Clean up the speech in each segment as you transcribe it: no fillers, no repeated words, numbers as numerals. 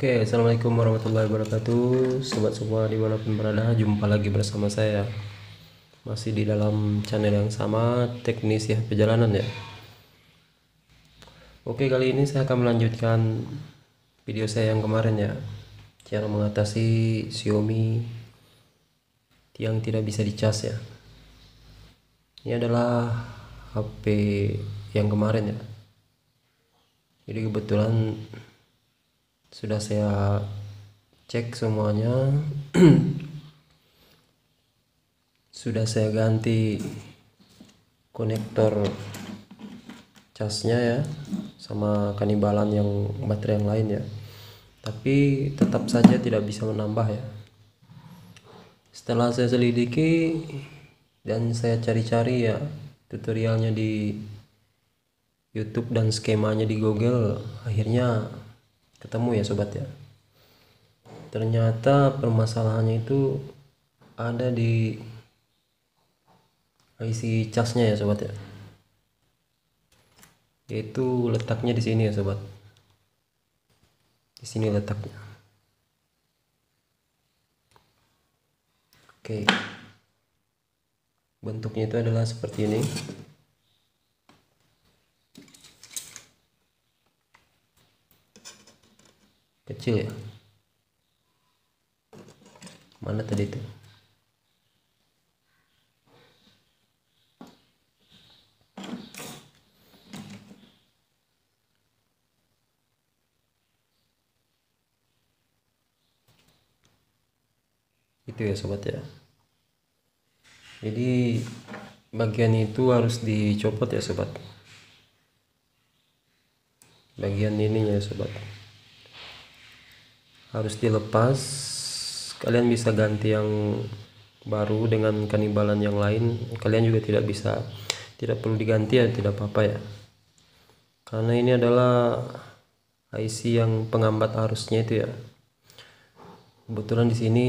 Oke, assalamualaikum warahmatullahi wabarakatuh, sobat semua dimanapun berada. Jumpa lagi bersama saya, masih di dalam channel yang sama, teknis ya perjalanan ya. Oke, kali ini saya akan melanjutkan video saya yang kemarin ya, cara mengatasi Xiaomi yang tidak bisa dicas ya. Ini adalah HP yang kemarin ya, jadi kebetulan sudah saya cek semuanya. Sudah saya ganti konektor casnya ya, sama kanibalan yang baterai yang lain ya, tapi tetap saja tidak bisa menambah ya. Setelah saya selidiki dan saya cari-cari ya tutorialnya di YouTube dan skemanya di Google, akhirnya ketemu ya sobat ya. Ternyata permasalahannya itu ada di IC casnya ya sobat ya, yaitu letaknya di sini ya sobat. Di sini letaknya. Oke, bentuknya itu adalah seperti ini. Kecil ya. Mana tadi itu? Itu ya sobat ya. Jadi bagian itu harus dicopot ya sobat. Bagian ininya ya sobat, harus dilepas. Kalian bisa ganti yang baru dengan kanibalan yang lain. Kalian juga tidak perlu diganti ya, tidak apa-apa ya, karena ini adalah IC yang penghambat arusnya itu ya. Kebetulan di sini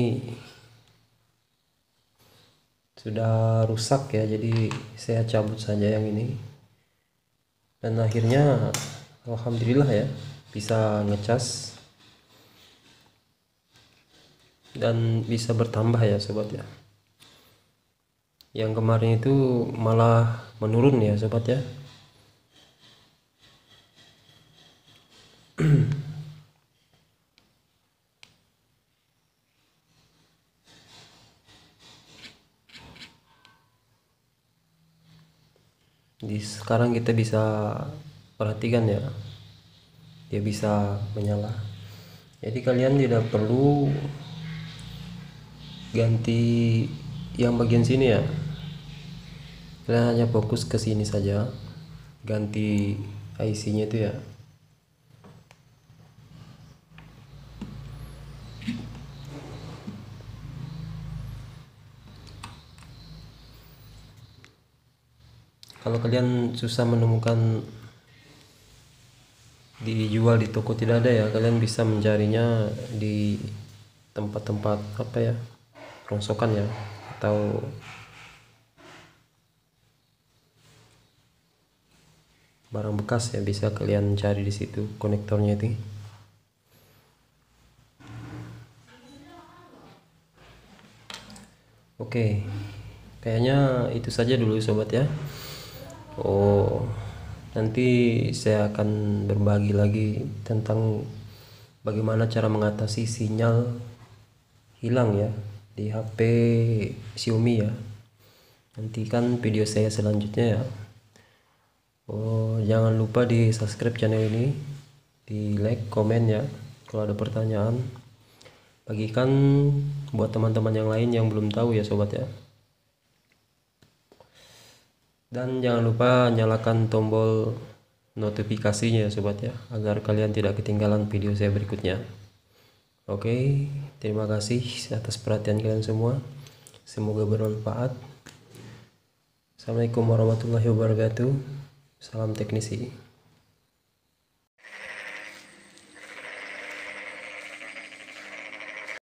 sudah rusak ya, jadi saya cabut saja yang ini, dan akhirnya alhamdulillah ya bisa ngecas dan bisa bertambah ya sobat ya. Yang kemarin itu malah menurun ya sobat ya. Jadi sekarang kita bisa perhatikan ya, dia bisa menyala. Jadi kalian tidak perlu ganti yang bagian sini ya, kalian hanya fokus ke sini saja, ganti IC nya itu ya. Kalau kalian susah menemukan dijual di toko, tidak ada ya, kalian bisa mencarinya di tempat-tempat apa ya, rongsokan ya, atau barang bekas ya, bisa kalian cari di situ konektornya itu. Oke, kayaknya itu saja dulu sobat ya. Nanti saya akan berbagi lagi tentang bagaimana cara mengatasi sinyal hilang ya di HP Xiaomi ya. Nantikan video saya selanjutnya ya. Jangan lupa di subscribe channel ini, di like, komen ya kalau ada pertanyaan. Bagikan buat teman-teman yang lain yang belum tahu ya sobat ya. Dan jangan lupa nyalakan tombol notifikasinya ya sobat ya, agar kalian tidak ketinggalan video saya berikutnya. Oke, terima kasih atas perhatian kalian semua, semoga bermanfaat. Assalamualaikum warahmatullahi wabarakatuh. Salam teknisi.